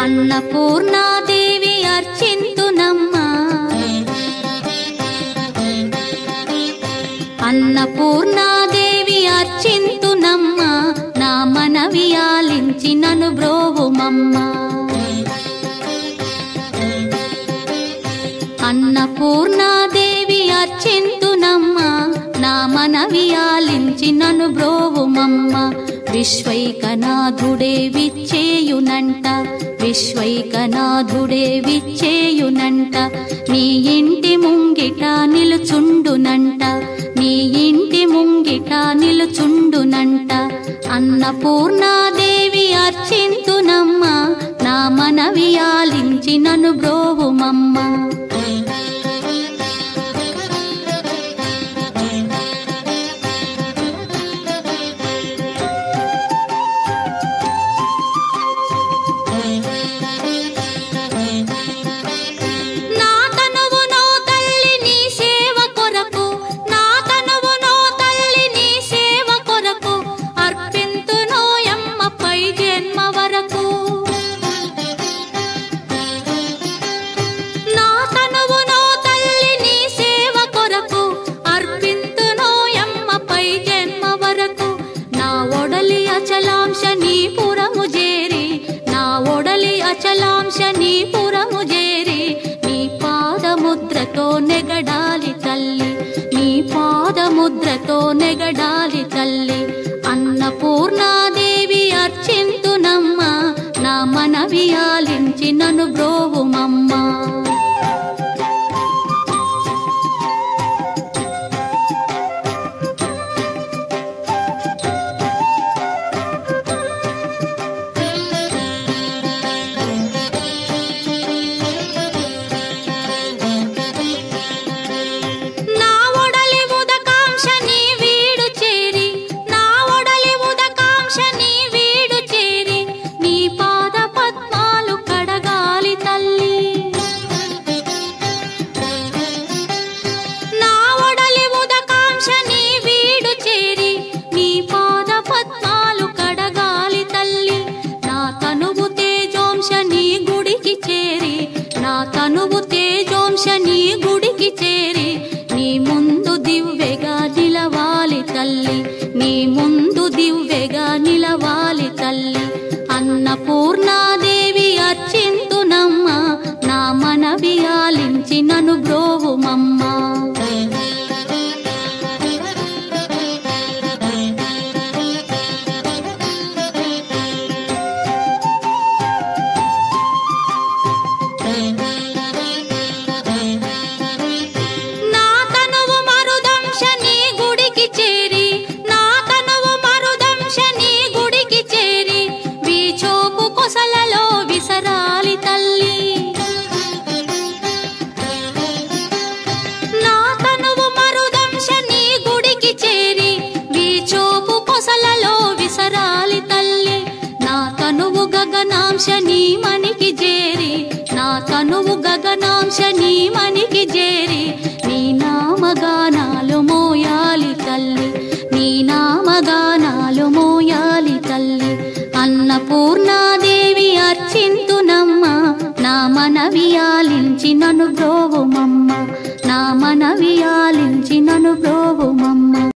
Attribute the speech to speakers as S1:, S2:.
S1: అన్నపూర్ణాదేవి అర్చింతునమ్మా, అన్నపూర్ణాదేవి అర్చింతునమ్మా, నా మనవి ఆలించి నన్ను బ్రోవుమమ్మా. అన్నపూర్ణాదేవి అర్చింతునమ్మా, నా మనవి ఆలించి నన్ను బ్రోవుమమ్మా. విశ్వైకనాథుడే విచ్చేయునంట, విశ్వైకనాథుడే విచ్చేయునంట, నీ ఇంటి ముంగిట నిలుచుండునంట, నీ ఇంటి ముంగిట నిలుచుండునంట. అన్నపూర్ణాదేవి అర్చింతునమ్మా, నా మనవి ఆలించి నన్ను బ్రోవుమమ్మా. అచలాంశనీపురము చేరి నీ పాదముద్రతో నెగడాలి తల్లి, నీ పాదముద్రతో నెగడాలి తల్లి. అన్నపూర్ణాదేవి అర్చింతునమ్మా, నా మనవి ఆలించి నన్ను బ్రోవుమమ్మా. తనువు తేజోంశని గుడికి చేరి నీ ముందు దివ్వెగా నిలవాలి తల్లి, నీ ముందు దివ్వెగా నిలవాలి తల్లి. అన్నపూర్ణాదేవి అర్చింతునమ్మా, నా మనవి ఆలించి నన్ను బ్రోవుమమ్మా. గగనాంశని మనికి చేరి, నా తనువు గగనాంశని మనికి చేరి నీ నామగానాలు మోయాలి తల్లి, నీ నామగానాలు మోయాలి తల్లి. అన్నపూర్ణాదేవి అర్చింతునమ్మా, నా మనవి ఆలించి నన్ను బ్రోవుమమ్మా, నా మనవి ఆలించి